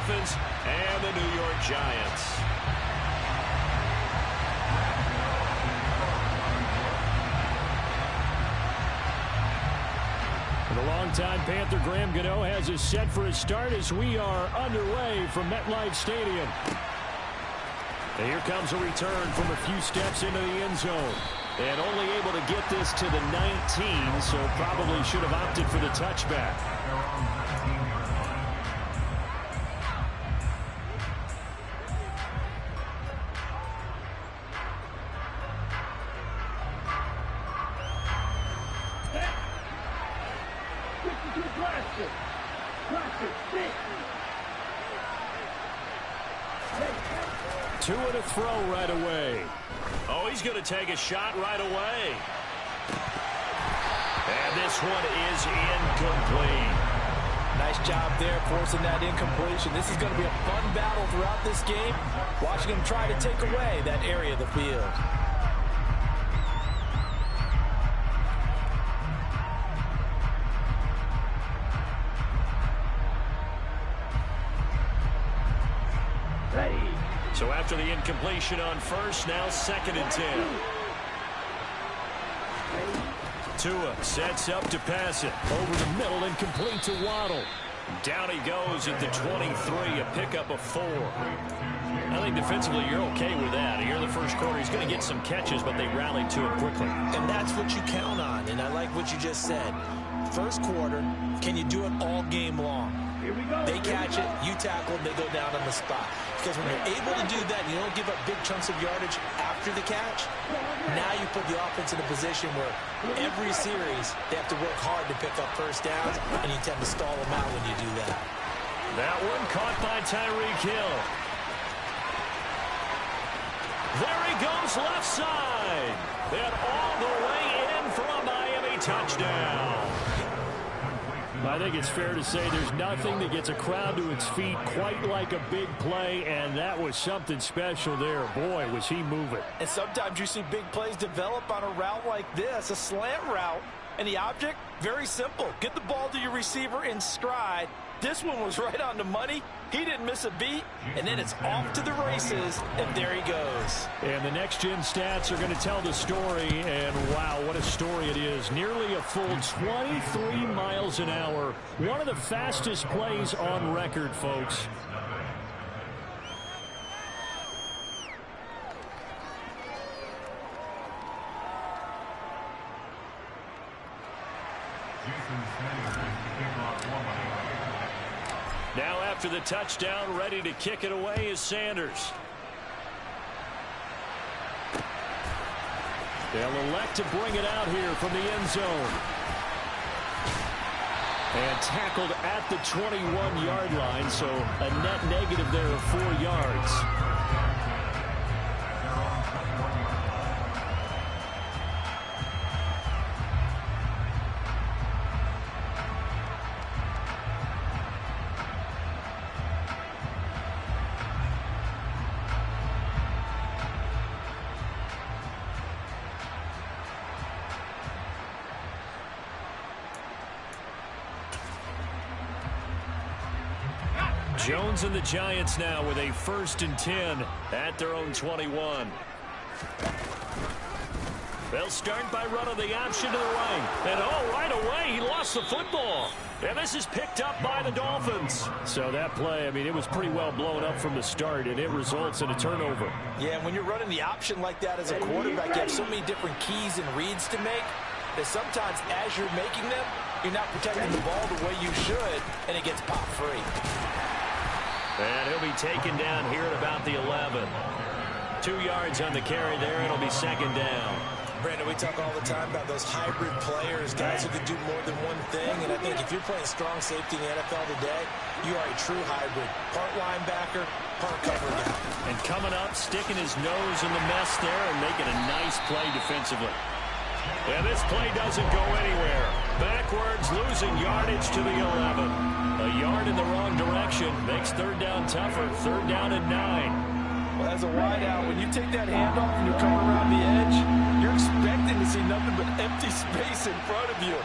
Dolphins and the New York Giants. The longtime Panther Graham Gano has us set for his start as we are underway from MetLife Stadium. And here comes a return from a few steps into the end zone. And only able to get this to the 19, so probably should have opted for the touchback. Two and a throw right away. Oh, he's going to take a shot right away. And this one is incomplete. Nice job there forcing that incompletion. This is going to be a fun battle throughout this game. Watching him try to take away that area of the field. So after the incompletion on first, now 2nd and 10. Tua sets up to pass it. Over the middle and complete to Waddle. Down he goes at the 23, a pickup of 4. I think defensively you're okay with that. Here in the first quarter, he's going to get some catches, but they rallied to it quickly. And that's what you count on, and I like what you just said. First quarter, can you do it all game long? They catch it, you tackle, they go down on the spot. Because when you're able to do that, you don't give up big chunks of yardage after the catch. Now you put the offense in a position where every series they have to work hard to pick up first downs, and you tend to stall them out when you do that. That one caught by Tyreek Hill. There he goes left side. And all the way in for a Miami touchdown. I think it's fair to say there's nothing that gets a crowd to its feet quite like a big play, and that was something special there. Boy, was he moving. And sometimes you see big plays develop on a route like this, a slant route, and the object, very simple. Get the ball to your receiver in stride. This one was right on the money. He didn't miss a beat, and then it's off to the races, and there he goes. And the next-gen stats are going to tell the story, and wow, what a story it is. Nearly a full 23 miles an hour. One of the fastest plays on record, folks. Now after the touchdown, ready to kick it away is Sanders. They'll elect to bring it out here from the end zone. And tackled at the 21-yard line, so a net negative there of 4 yards. Jones and the Giants now with a 1st and 10 at their own 21. They'll start by running the option to the right. And oh, right away, he lost the football. And this is picked up by the Dolphins. So that play, I mean, it was pretty well blown up from the start, and it results in a turnover. Yeah, when you're running the option like that as a quarterback, you have so many different keys and reads to make that sometimes as you're making them, you're not protecting the ball the way you should, and it gets pop free. And he'll be taken down here at about the 11. 2 yards on the carry there. It'll be 2nd down. Brandon, we talk all the time about those hybrid players, guys who can do more than one thing. And I think if you're playing strong safety in the NFL today, you are a true hybrid. Part linebacker, part cover guy. And coming up, sticking his nose in the mess there and making a nice play defensively. And this play doesn't go anywhere. Backwards, losing yardage to the 11. A yard in the wrong direction makes 3rd down tougher. 3rd down and 9. Well, as a wideout, when you take that handoff and you're coming around the edge, you're expecting to see nothing but empty space in front of you.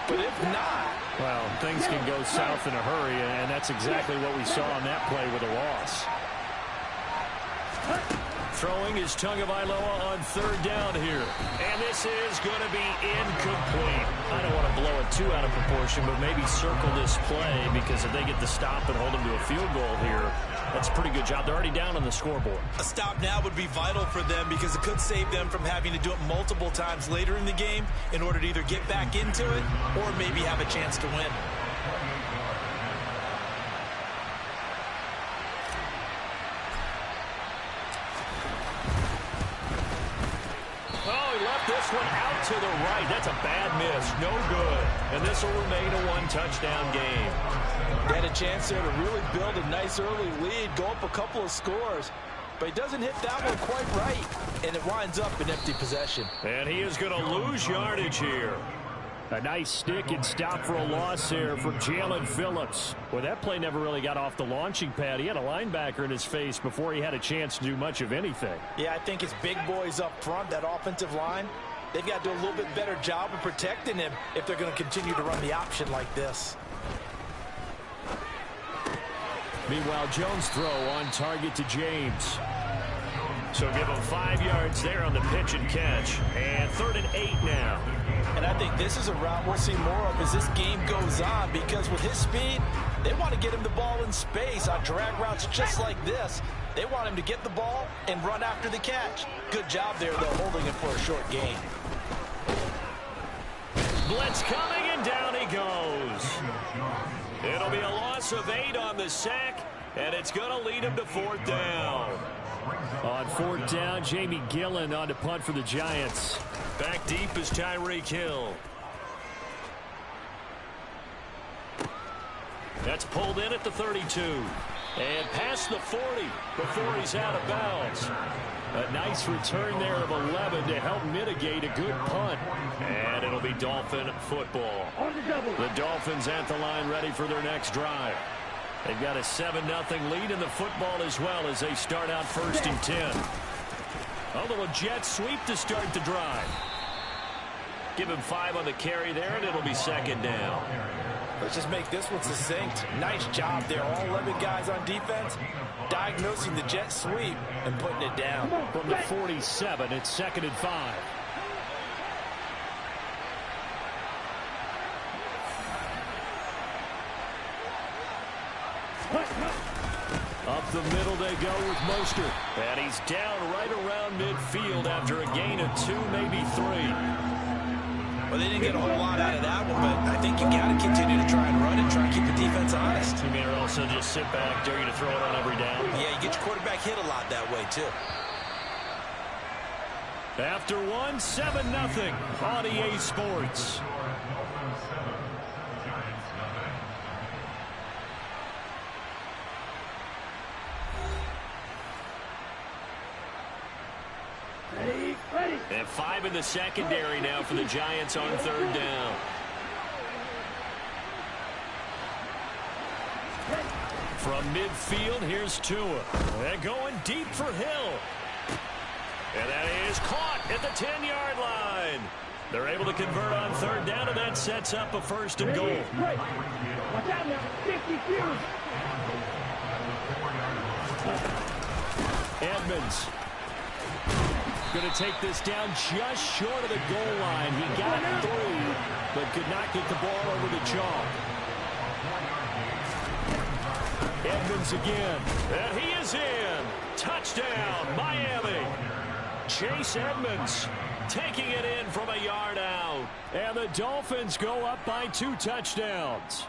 But if not, Well, things can go south in a hurry, and that's exactly what we saw on that play with a loss. Throwing is Tagovailoa on third down here. And this is going to be incomplete. I don't want to blow it too out of proportion, but maybe circle this play, because if they get the stop and hold them to a field goal here, that's a pretty good job. They're already down on the scoreboard. A stop now would be vital for them, because it could save them from having to do it multiple times later in the game in order to either get back into it or maybe have a chance to win. This one out to the right. That's a bad miss. No good. And this will remain a one-touchdown game. They had a chance there to really build a nice early lead, go up a couple of scores. But he doesn't hit that one quite right, and it winds up an empty possession. And he is going to lose yardage here. A nice stick and stop for a loss here from Jalen Phillips. Well, that play never really got off the launching pad. He had a linebacker in his face before he had a chance to do much of anything. Yeah, I think it's big boys up front, that offensive line. They've got to do a little bit better job of protecting him if they're going to continue to run the option like this. Meanwhile, Jones' throw on target to James. So give him 5 yards there on the pitch and catch. And 3rd and 8 now. And I think this is a route we'll see more of as this game goes on, because with his speed, they want to get him the ball in space on drag routes just like this. They want him to get the ball and run after the catch. Good job there, though, holding him for a short gain. Blitz coming, and down he goes. It'll be a loss of 8 on the sack, and it's going to lead him to 4th down. On 4th down, Jamie Gillen on to punt for the Giants. Back deep is Tyreek Hill. That's pulled in at the 32. And past the 40 before he's out of bounds. A nice return there of 11 to help mitigate a good punt. And it'll be Dolphin football. The Dolphins at the line, ready for their next drive. They've got a 7-0 lead in the football as well as they start out 1st and 10. A little jet sweep to start the drive. Give him 5 on the carry there, and it'll be 2nd down. Let's just make this one succinct. Nice job there. All 11 guys on defense diagnosing the jet sweep and putting it down. From the 47, it's 2nd and 5. Up the middle they go with Mostert. And he's down right around midfield after a gain of 2, maybe 3. Well, they didn't get a whole lot out of that one, but I think you got to continue to try and run and try and keep the defense honest. You mean also just sit back, dare you to throw it on every down? Yeah, you get your quarterback hit a lot that way, too. After 1, 7-0 on EA Sports. And 5 in the secondary now for the Giants on 3rd down. From midfield, here's Tua. They're going deep for Hill. And that is caught at the 10-yard line. They're able to convert on 3rd down, and that sets up a 1st and goal. Watch out now. 52. Edmonds going to take this down just short of the goal line. He got through, but could not get the ball over the chalk. Edmonds again. And he is in. Touchdown, Miami. Chase Edmonds taking it in from a yard out. And the Dolphins go up by 2 touchdowns.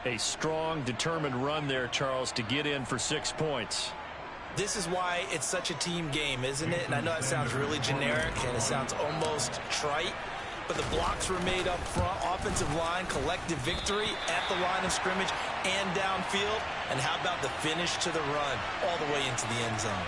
A strong, determined run there, Charles, to get in for 6 points. This is why it's such a team game, isn't it? And I know that sounds really generic and it sounds almost trite, but the blocks were made up front, offensive line, collective victory at the line of scrimmage and downfield. And how about the finish to the run all the way into the end zone?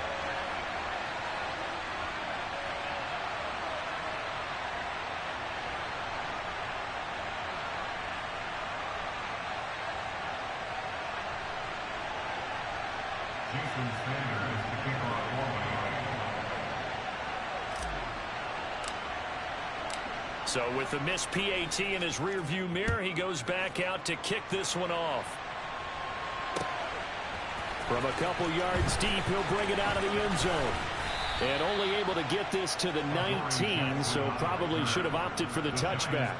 So with the missed PAT in his rearview mirror, he goes back out to kick this one off. From a couple yards deep, he'll bring it out of the end zone. And only able to get this to the 19, so probably should have opted for the touchback.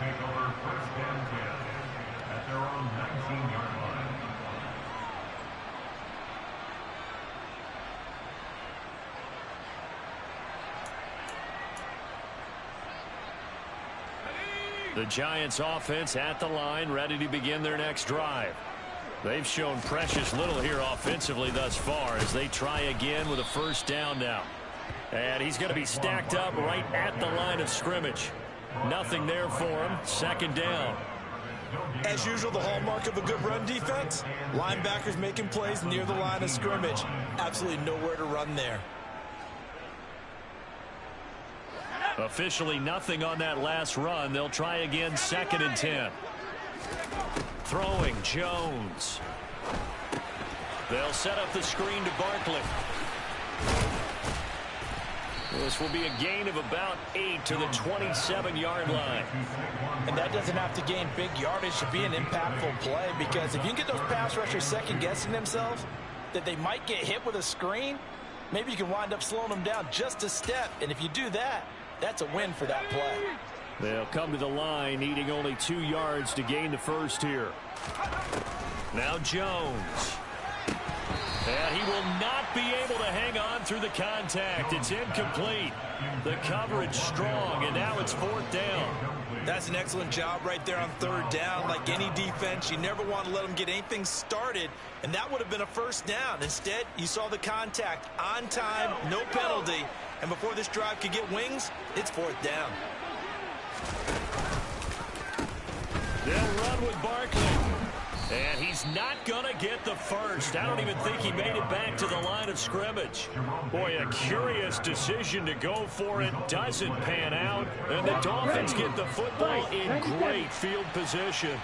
The Giants offense at the line, ready to begin their next drive. They've shown precious little here offensively thus far as they try again with a first down now. And he's going to be stacked up right at the line of scrimmage. Nothing there for him. Second down. As usual, the hallmark of a good run defense, linebackers making plays near the line of scrimmage. Absolutely nowhere to run there. Officially nothing on that last run. They'll try again, 2nd and 10. Throwing, Jones. They'll set up the screen to Barkley. This will be a gain of about 8 to the 27-yard line. And that doesn't have to gain big yardage to be an impactful play, because if you can get those pass rushers second-guessing themselves that they might get hit with a screen, maybe you can wind up slowing them down just a step. And if you do that, that's a win for that play. They'll come to the line, needing only 2 yards to gain the first here. Now Jones. And he will not be able to hang on through the contact. It's incomplete. The coverage strong, and now it's 4th down. That's an excellent job right there on 3rd down. Like any defense, you never want to let them get anything started, and that would have been a first down. Instead, you saw the contact on time, no penalty, and before this drive could get wings, it's 4th down. They'll run with Barkley. And he's not going to get the first. I don't even think he made it back to the line of scrimmage. Boy, a curious decision to go for it. Doesn't pan out. And the Dolphins get the football in great field position.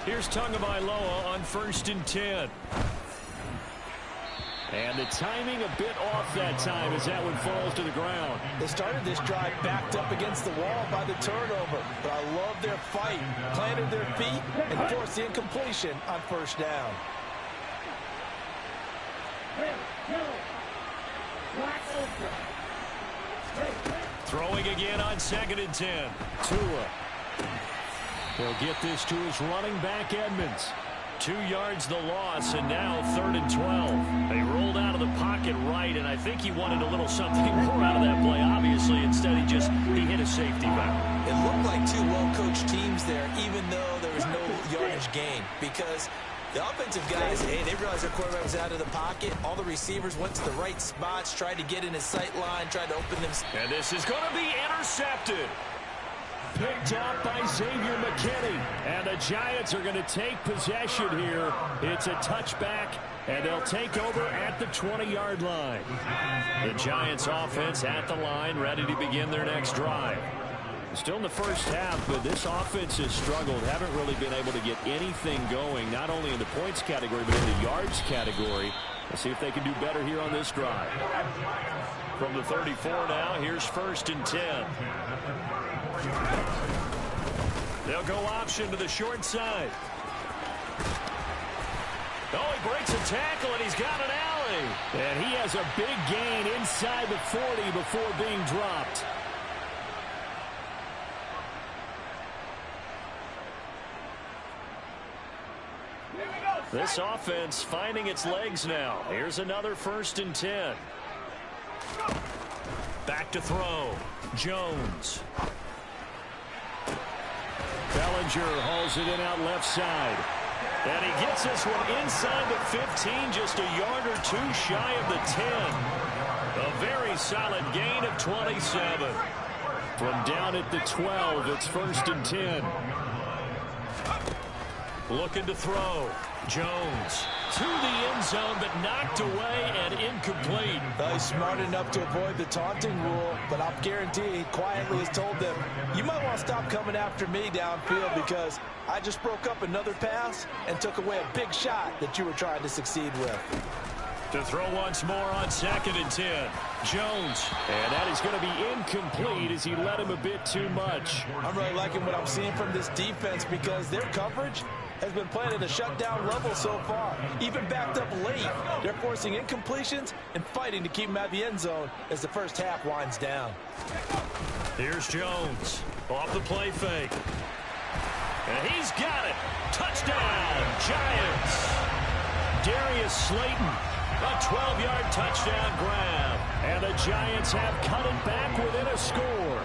Here's Tagovailoa on 1st and 10. And the timing a bit off that time as that one falls to the ground. They started this drive backed up against the wall by the turnover, but I love their fight. Planted their feet and forced the incompletion on 1st down. Throwing again on 2nd and 10. Tua. He'll get this to his running back, Edmonds. 2 yards the loss, and now 3rd and 12. They rolled out of the pocket right, and I think he wanted a little something more out of that play. Obviously, instead he hit a safety back. It looked like 2 well-coached teams there, even though there was no yardage gain, because the offensive guys, hey, they realized their quarterback was out of the pocket. All the receivers went to the right spots, tried to get in his sight line, tried to open them. And this is going to be intercepted. Picked up by Xavier McKinney. And the Giants are going to take possession here. It's a touchback, and they'll take over at the 20-yard line. The Giants offense at the line, ready to begin their next drive. Still in the first half, but this offense has struggled. Haven't really been able to get anything going, not only in the points category, but in the yards category. Let's see if they can do better here on this drive. From the 34 now, here's 1st and 10. They'll go option to the short side. Oh, he breaks a tackle, and he's got an alley. And he has a big gain inside the 40 before being dropped. This offense finding its legs now. Here's another 1st and 10. Back to throw. Jones. Bellinger hauls it in out left side. And he gets this one inside the 15, just a yard or 2 shy of the 10. A very solid gain of 27. From down at the 12, it's 1st and 10. Looking to throw. Jones to the end zone, but knocked away and incomplete. He's smart enough to avoid the taunting rule, but I'll guarantee he quietly has told them, you might want to stop coming after me downfield because I just broke up another pass and took away a big shot that you were trying to succeed with. To throw once more on 2nd and 10. Jones. And that is going to be incomplete as he led him a bit too much. I'm really liking what I'm seeing from this defense because their coverage has been playing at a shutdown level so far. Even backed up late, they're forcing incompletions and fighting to keep them at the end zone as the first half winds down. Here's Jones. Off the play fake. And he's got it. Touchdown, Giants. Darius Slayton, a 12-yard touchdown grab. And the Giants have cut it back within a score.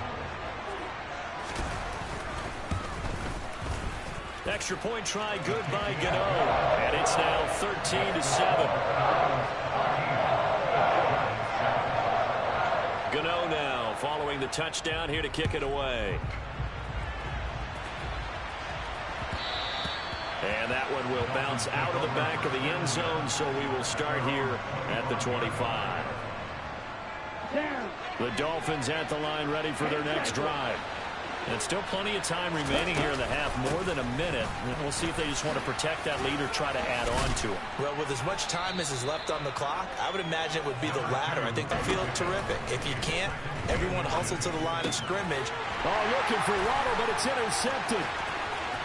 Extra point try good by Gano. And it's now 13-7. Gano now following the touchdown here to kick it away. And that one will bounce out of the back of the end zone, so we will start here at the 25. The Dolphins at the line ready for their next drive. And still plenty of time remaining here in the half, more than a minute. We'll see if they just want to protect that lead or try to add on to it. Well, with as much time as is left on the clock, I would imagine it would be the latter. I think they feel terrific. If you can't, everyone hustle to the line of scrimmage. Oh, looking for Waddle, but it's intercepted.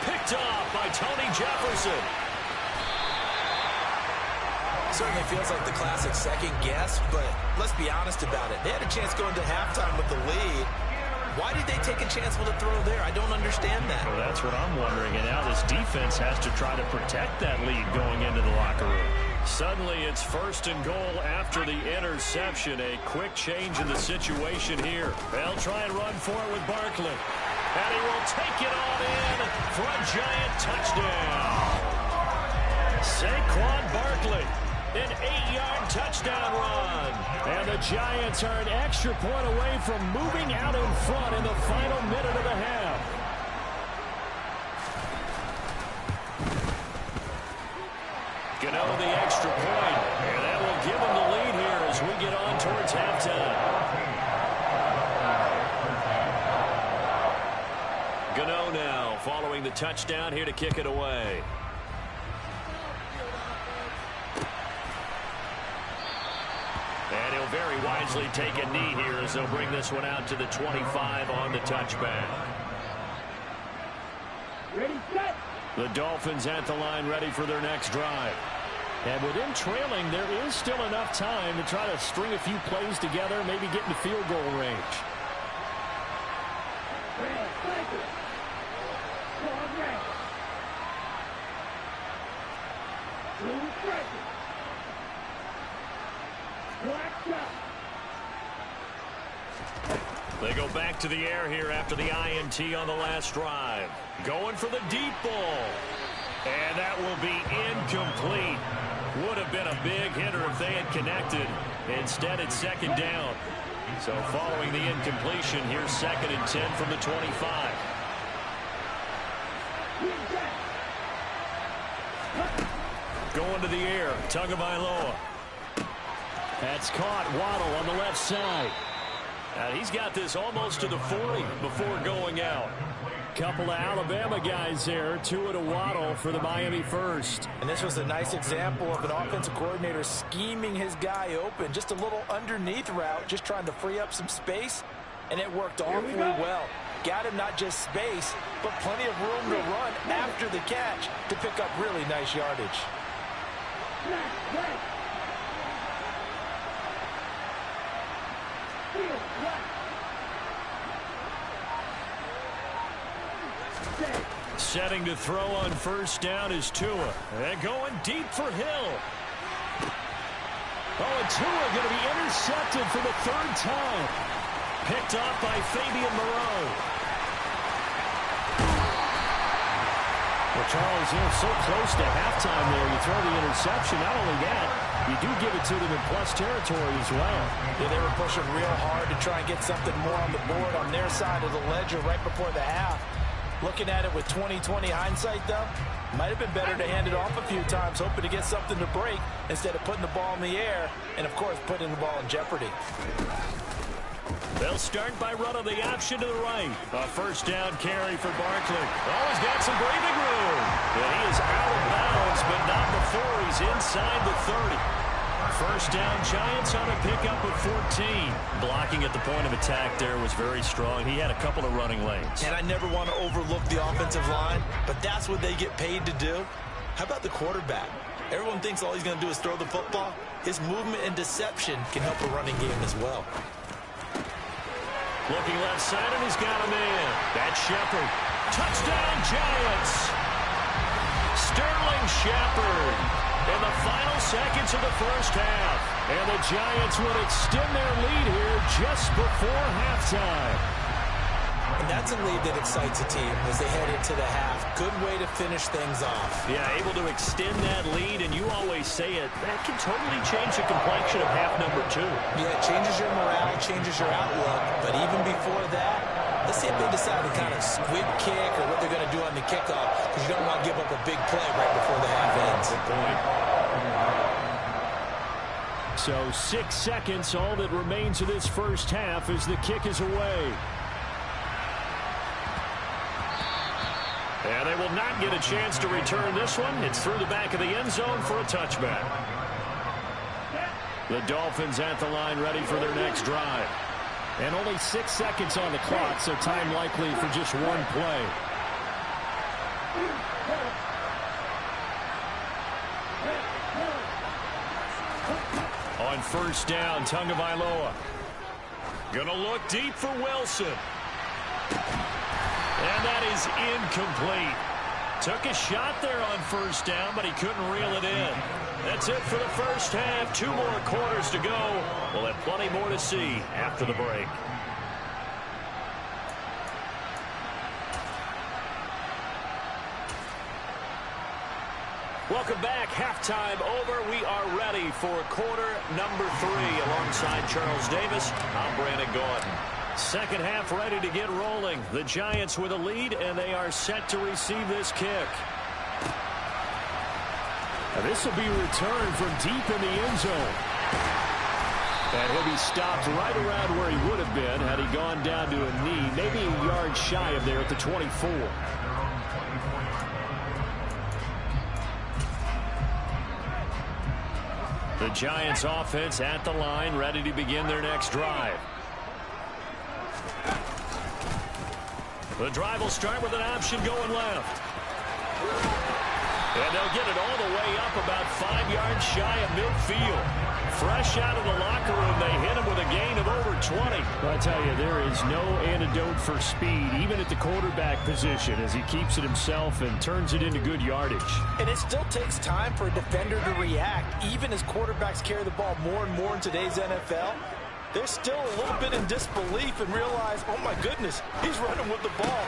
Picked off by Tony Jefferson. Certainly feels like the classic second guess, but let's be honest about it. They had a chance going to halftime with the lead. Why did they take a chance with a throw there? I don't understand that. Well, that's what I'm wondering. And now this defense has to try to protect that lead going into the locker room. Suddenly it's 1st and goal after the interception. A quick change in the situation here. They'll try and run for it with Barkley. And he will take it on in for a Giant touchdown. Saquon Barkley, an 8-yard touchdown run. And the Giants are an extra point away from moving out in front in the final minute of the half. Gano the extra point. And that will give him the lead here as we get on towards halftime. Gano now following the touchdown here to kick it away. And he'll very wisely take a knee here as they'll bring this one out to the 25 on the touchback. Ready, set. The Dolphins at the line ready for their next drive. And with him trailing, there is still enough time to try to string a few plays together, maybe get into field goal range. They go back to the air here after the INT on the last drive. Going for the deep ball. And that will be incomplete. Would have been a big hitter if they had connected. Instead, it's 2nd down. So following the incompletion, here's 2nd and 10 from the 25. Going to the air, Tagovailoa. That's caught. Waddle on the left side. He's got this almost to the 40 before going out. Couple of Alabama guys there. Tua to Waddle for the Miami first. And this was a nice example of an offensive coordinator scheming his guy open. Just a little underneath route, just trying to free up some space. And it worked awfully well. Got him not just space, but plenty of room to run after the catch to pick up really nice yardage. Setting to throw on 1st down is Tua. And going deep for Hill. Oh, and Tua going to be intercepted for the 3rd time. Picked off by Fabian Moreau. Well, Charles, you're so close to halftime there. You throw the interception. Not only that, you do give it to them in plus territory as well. Yeah, they were pushing real hard to try and get something more on the board on their side of the ledger right before the half. Looking at it with 20/20 hindsight, though, might have been better to hand it off a few times, hoping to get something to break instead of putting the ball in the air and, of course, putting the ball in jeopardy. They'll start by running the option to the right. A 1st down carry for Barkley. Oh, he's got some breathing room. And he is out of bounds, but not before he's inside the 30. First down, Giants on a pickup of 14. Blocking at the point of attack there was very strong. He had a couple of running lanes. And I never want to overlook the offensive line, but that's what they get paid to do. How about the quarterback? Everyone thinks all he's going to do is throw the football. His movement and deception can help a running game as well. Looking left side, and he's got a man. That's Shepard. Touchdown, Giants! Sterling Shepard in the final seconds of the first half. And the Giants would extend their lead here just before halftime. And that's a lead that excites a team as they head into the half. Good way to finish things off. Yeah, able to extend that lead, and you always say it, that can totally change the complexion of half number 2. Yeah, it changes your morale, changes your outlook. But even before that, let's see if they decide to kind of squib kick or what they're going to do on the kickoff, because you don't want to give up a big play right before the half ends. Good point. So 6 seconds, all that remains of this first half as the kick is away. And they will not get a chance to return this one. It's through the back of the end zone for a touchback. The Dolphins at the line ready for their next drive. And only 6 seconds on the clock, so time likely for just one play. On first down, Tagovailoa. Gonna look deep for Wilson. And that is incomplete. Took a shot there on first down, but he couldn't reel it in. That's it for the first half. 2 more quarters to go. We'll have plenty more to see after the break. Welcome back. Halftime over. We are ready for quarter number 3. Alongside Charles Davis, I'm Brandon Gordon. Second half ready to get rolling. The Giants with a lead, and they are set to receive this kick. Now this will be returned from deep in the end zone. And he'll be stopped right around where he would have been had he gone down to a knee, maybe a yard shy of there at the 24. The Giants offense at the line, ready to begin their next drive. The drive will start with an option going left. And they'll get it all the way up about 5 yards shy of midfield. Fresh out of the locker room, they hit him with a gain of over 20. I tell you, there is no antidote for speed, even at the quarterback position, as he keeps it himself and turns it into good yardage. And it still takes time for a defender to react, even as quarterbacks carry the ball more and more in today's NFL. They're still a little bit in disbelief and realize, oh my goodness, he's running with the ball.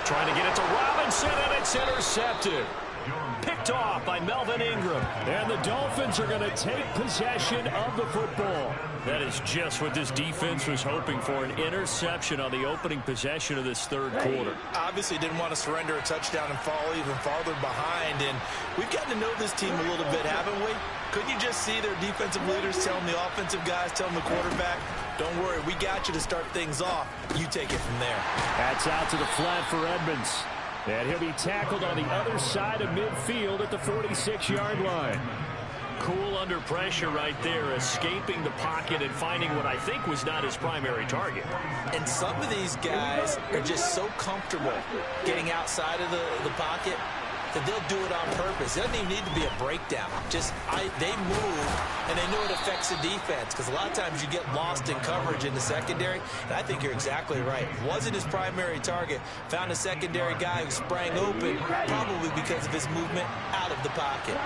Trying to get it to Robinson, and it's intercepted. Picked off by Melvin Ingram. And the Dolphins are going to take possession of the football. That is just what this defense was hoping for, an interception on the opening possession of this third quarter. Obviously didn't want to surrender a touchdown and fall even farther behind. And we've gotten to know this team a little bit, haven't we? Couldn't you just see their defensive leaders telling the offensive guys, telling the quarterback, don't worry, we got you to start things off. You take it from there. That's out to the flat for Edmonds. And he'll be tackled on the other side of midfield at the 46-yard line. Cool under pressure right there, escaping the pocket and finding what I think was not his primary target. And some of these guys are just so comfortable getting outside of the pocket that they'll do it on purpose. It doesn't even need to be a breakdown. They move, and they know it affects the defense, because a lot of times you get lost in coverage in the secondary, and I think you're exactly right. Wasn't his primary target. Found a secondary guy who sprang open, probably because of his movement out of the pocket.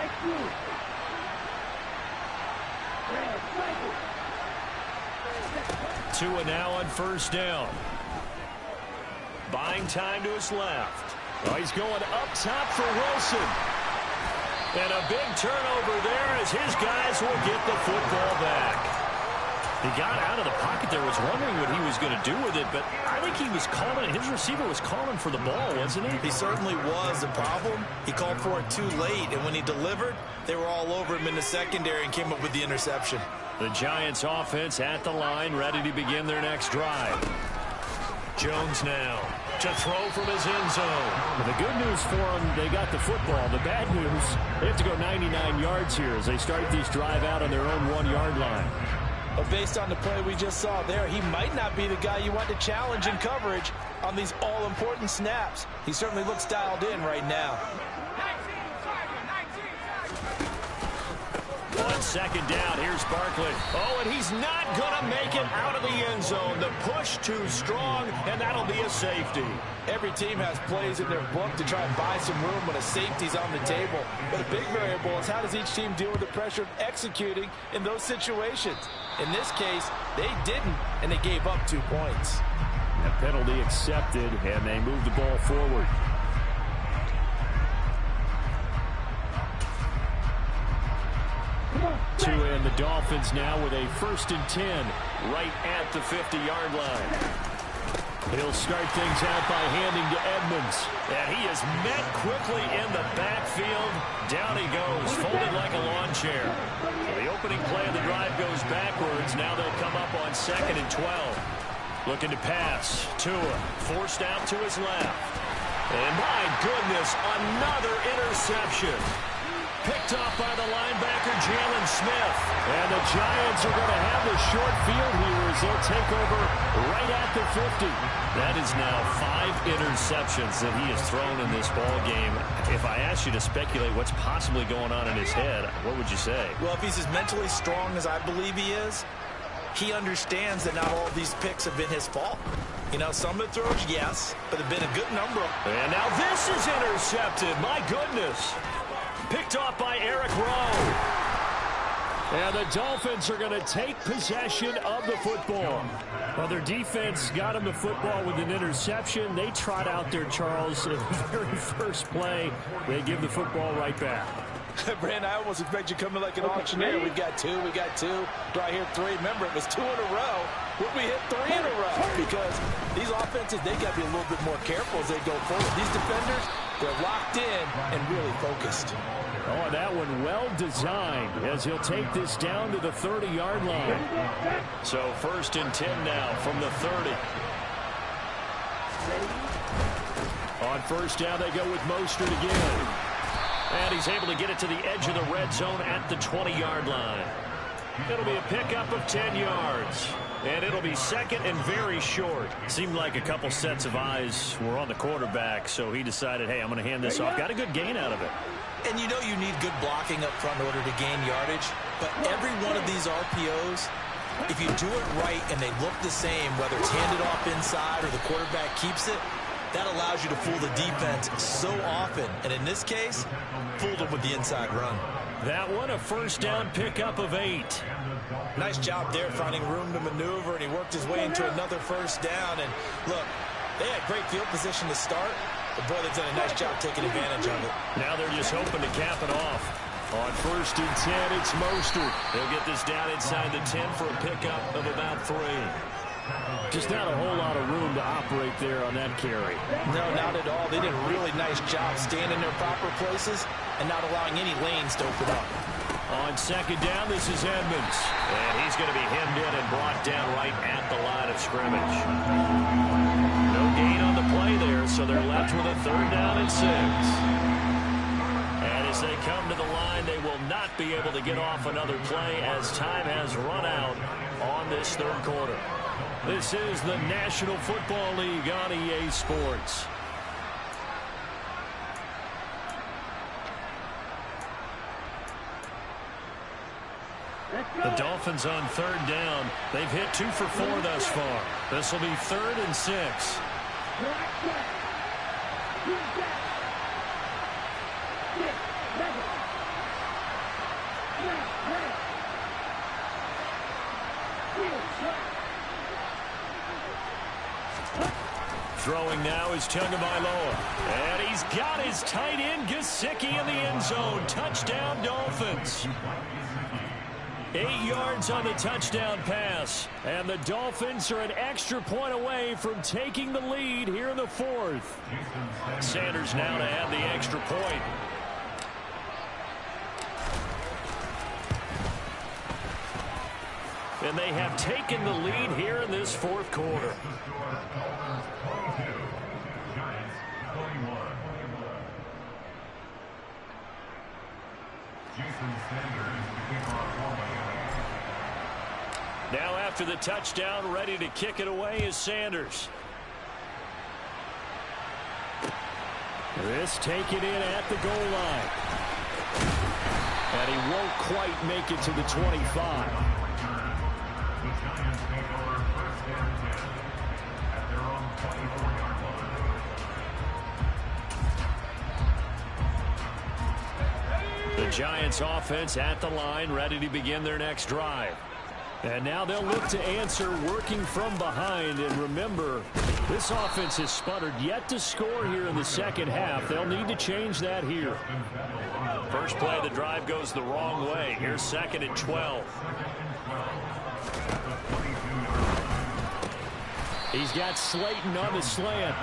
Tua now on first down. Buying time to his left. Oh, he's going up top for Wilson. And a big turnover there as his guys will get the football back. He got out of the pocket there, was wondering what he was going to do with it, but I think he was calling, his receiver was calling for the ball, wasn't he? He certainly was. The problem, he called for it too late, and when he delivered, they were all over him in the secondary and came up with the interception. The Giants offense at the line, ready to begin their next drive. Jones now. to throw from his end zone. Well, the good news for them, they got the football. The bad news, they have to go 99 yards here as they start this drive out on their own 1-yard line. But based on the play we just saw there, he might not be the guy you want to challenge in coverage on these all-important snaps. He certainly looks dialed in right now. On second down, here's Barkley. Oh, and he's not going to make it out of the end zone. The push too strong, and that'll be a safety. Every team has plays in their book to try and buy some room when a safety's on the table. But a big variable is how does each team deal with the pressure of executing in those situations? In this case, they didn't, and they gave up 2 points. A penalty accepted, and they move the ball forward. And the Dolphins now with a 1st and 10 right at the 50-yard line. He'll start things out by handing to Edmonds. And he is met quickly in the backfield. Down he goes, folded like a lawn chair. The opening play of the drive goes backwards. Now they'll come up on 2nd and 12. Looking to pass. Tua forced out to his left. And my goodness, another interception. Picked off by the linebacker, Jalen Smith. And the Giants are going to have the short field here as they'll take over right at the 50. That is now 5 interceptions that he has thrown in this ball game. If I asked you to speculate what's possibly going on in his head, what would you say? Well, if he's as mentally strong as I believe he is, he understands that not all of these picks have been his fault. You know, some of the throws, yes, but there have been a good number. And now this is intercepted. My goodness. Picked off by Eric Rowe. And the Dolphins are going to take possession of the football. Well, their defense got them the football with an interception. They trot out there, Charles, in the very first play. They give the football right back. Brand, I almost expect you coming like an auctioneer. We've got 2, we got 2. Do I hear 3? Remember, it was 2 in a row. Would we hit 3 in a row? Because these offenses, they got to be a little bit more careful as they go forward. These defenders, they're locked in and really focused. Oh, that one well designed as he'll take this down to the 30-yard line. So 1st and 10 now from the 30. On 1st down, they go with Mostert again. And he's able to get it to the edge of the red zone at the 20-yard line. It'll be a pickup of 10 yards. And it'll be 2nd and very short. Seemed like a couple sets of eyes were on the quarterback, so he decided, hey, I'm going to hand this off. Got a good gain out of it. And you know you need good blocking up front in order to gain yardage. But every one of these RPOs, if you do it right and they look the same, whether it's handed off inside or the quarterback keeps it, that allows you to fool the defense so often. And in this case, fooled them with the inside run. That one, a 1st down pickup of 8. Nice job there finding room to maneuver, and he worked his way into another 1st down. And look, they had great field position to start, but boy, they've done a nice job taking advantage of it. Now they're just hoping to cap it off. On 1st and 10, it's Mostert. They'll get this down inside the 10 for a pickup of about 3. Just not a whole lot of room to operate there on that carry. No, not at all. They did a really nice job staying in their proper places and not allowing any lanes to open up. On 2nd down, this is Edmonds. And he's going to be hemmed in and brought down right at the line of scrimmage. No gain on the play there, so they're left with a 3rd down and 6. And as they come to the line, they will not be able to get off another play as time has run out on this 3rd quarter. This is the National Football League on EA Sports. The Dolphins on 3rd down. They've hit 2 for 4 thus far. This will be 3rd and 6. Throwing now is Tagovailoa. And he's got his tight end, Gesicki, in the end zone. Touchdown, Dolphins. 8 yards on the touchdown pass. And the Dolphins are an extra point away from taking the lead here in the 4th. Sanders now to add the extra point. And they have taken the lead here in this 4th quarter. Now after the touchdown, ready to kick it away is Sanders. This taken in at the goal line. And he won't quite make it to the 25. The Giants offense at the line, ready to begin their next drive. And now they'll look to answer working from behind. And remember, this offense has sputtered yet to score here in the second half. They'll need to change that here. First play of the drive goes the wrong way. Here's second and 12. He's got Slayton on the slant.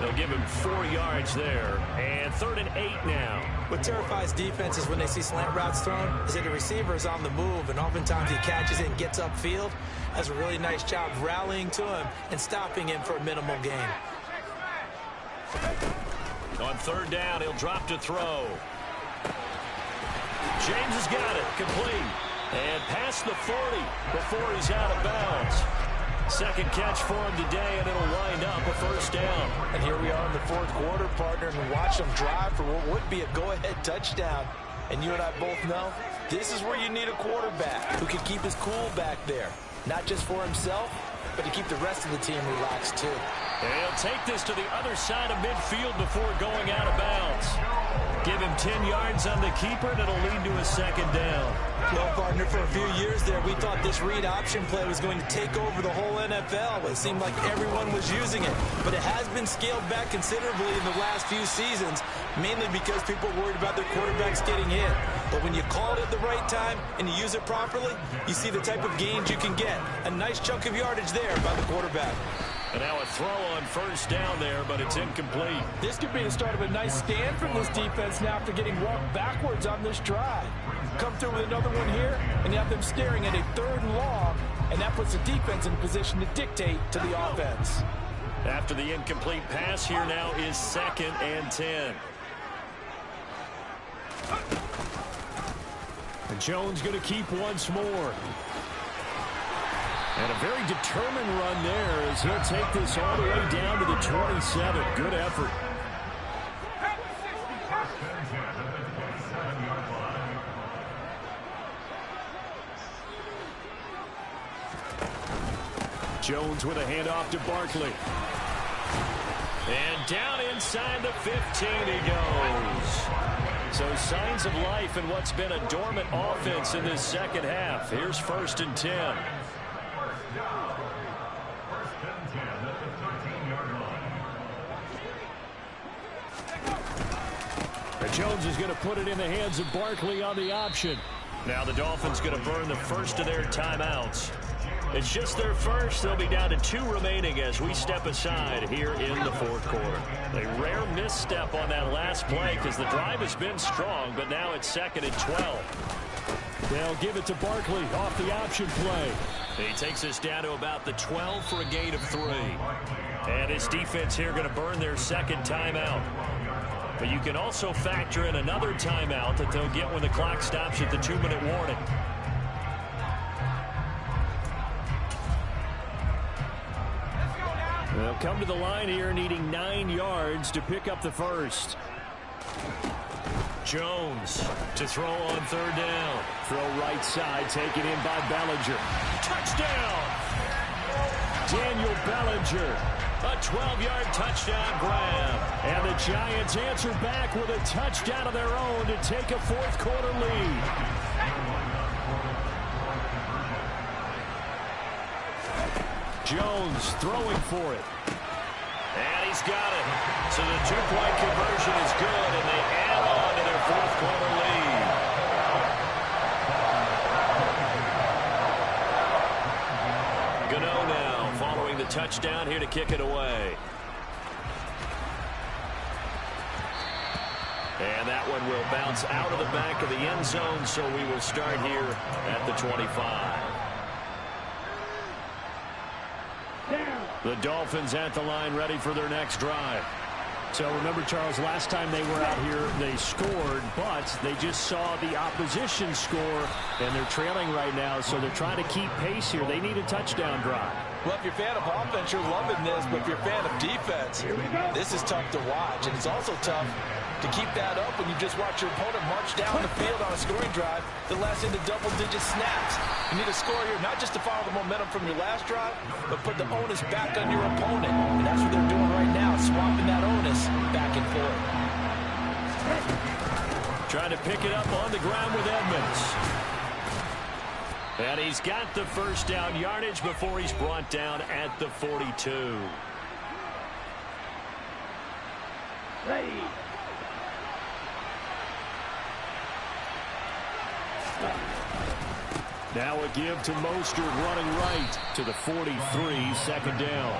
They'll give him 4 yards there. And 3rd and 8 now. What terrifies defenses when they see slant routes thrown is that the receiver is on the move, and oftentimes he catches it and gets upfield. Does a really nice job rallying to him and stopping him for a minimal gain. On 3rd down, he'll drop to throw. James has got it, complete. And past the 40 before he's out of bounds. Second catch for him today, and it'll wind up a 1st down. And here we are in the 4th quarter, partner, and watch them drive for what would be a go-ahead touchdown. And you and I both know this is where you need a quarterback who can keep his cool back there. Not just for himself, but to keep the rest of the team relaxed, too. And he'll take this to the other side of midfield before going out of bounds. Give him 10 yards on the keeper, and it'll lead to a 2nd down. Well, partner, for a few years there, we thought this read option play was going to take over the whole NFL. It seemed like everyone was using it, but it has been scaled back considerably in the last few seasons, mainly because people are worried about their quarterbacks getting hit. But when you call it at the right time and you use it properly, you see the type of gains you can get. A nice chunk of yardage there by the quarterback. And now a throw on 1st down there, but it's incomplete. This could be the start of a nice stand from this defense now after getting walked backwards on this drive. Come through with another one here, and you have them staring at a 3rd and long, and that puts the defense in position to dictate to the offense. After the incomplete pass, here now is 2nd and 10. And Jones going to keep once more. And a very determined run there as he'll take this all the way down to the 27. Good effort. Jones with a handoff to Barkley. And down inside the 15 he goes. So signs of life in what's been a dormant offense in this second half. Here's 1st and 10. And Jones is going to put it in the hands of Barkley on the option. Now the Dolphins going to burn the first of their timeouts. It's just their first. They'll be down to 2 remaining as we step aside here in the 4th quarter. A rare misstep on that last play because the drive has been strong, but now it's 2nd and 12. They'll give it to Barkley off the option play. He takes us down to about the 12 for a gain of 3. And his defense here going to burn their 2nd timeout. But you can also factor in another timeout that they'll get when the clock stops at the 2-minute warning. They'll come to the line here needing 9 yards to pick up the first. Jones to throw on 3rd down. Throw right side, taken in by Bellinger. Touchdown! Daniel Bellinger. A 12-yard touchdown grab. And the Giants answer back with a touchdown of their own to take a 4th quarter lead. Jones throwing for it. And he's got it. So the 2-point conversion is good, and they add on to their 4th quarter lead. Gano now following the touchdown here to kick it away. And that one will bounce out of the back of the end zone, so we will start here at the 25. The Dolphins at the line ready for their next drive. So remember, Charles, last time they were out here, they scored, but they just saw the opposition score, and they're trailing right now, so they're trying to keep pace here. They need a touchdown drive. Well, if you're a fan of offense, you're loving this, but if you're a fan of defense, this is tough to watch, and it's also tough to keep that up when you just watch your opponent march down the field on a scoring drive that lasts into double-digit snaps. You need a score here, not just to follow the momentum from your last drive, but put the onus back on your opponent. And that's what they're doing right now, swapping that onus back and forth. Trying to pick it up on the ground with Edmonds. And he's got the first down yardage before he's brought down at the 42. Ready. Now a give to Mostert running right to the 43, second down.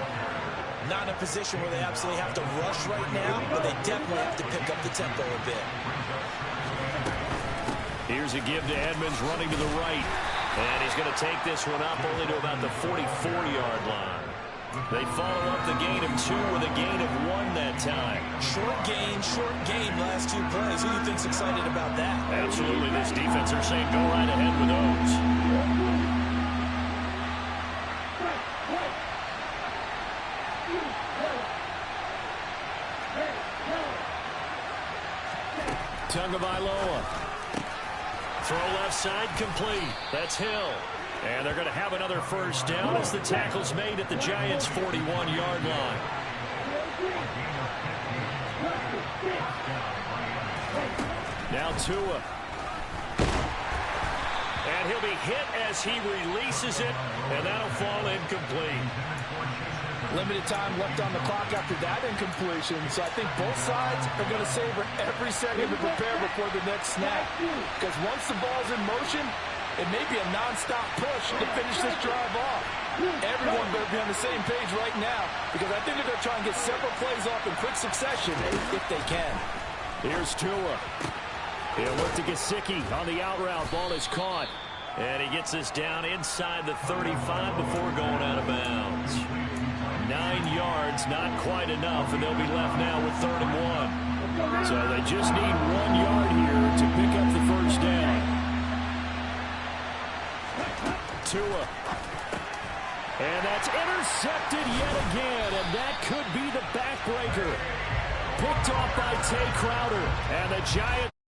Not in a position where they absolutely have to rush right now, but they definitely have to pick up the tempo a bit. Here's a give to Edmonds running to the right. And he's going to take this one up only to about the 44-yard line. They follow up the gain of 2 with a gain of 1 that time. Short gain, last 2 plays. Who do you think's excited about that? Absolutely. This defense are saying go right ahead with those. Tagovailoa. Throw left side complete. That's Hill. And they're going to have another first down as the tackle's made at the Giants' 41-yard line. Now Tua. And he'll be hit as he releases it, and that'll fall incomplete. Limited time left on the clock after that incompletion, so I think both sides are going to savor every second to prepare before the next snap. Because once the ball's in motion, it may be a non-stop push to finish this drive off. Everyone better be on the same page right now, because I think they're going to try and get several plays off in quick succession if they can. Here's Tua. He'll look to Gesicki on the out route. Ball is caught. And he gets this down inside the 35 before going out of bounds. 9 yards, not quite enough, and they'll be left now with 3rd and 1. So they just need 1 yard here to pick up the first down. Tua. And that's intercepted yet again, and that could be the backbreaker. Picked off by Tay Crowder, and the Giants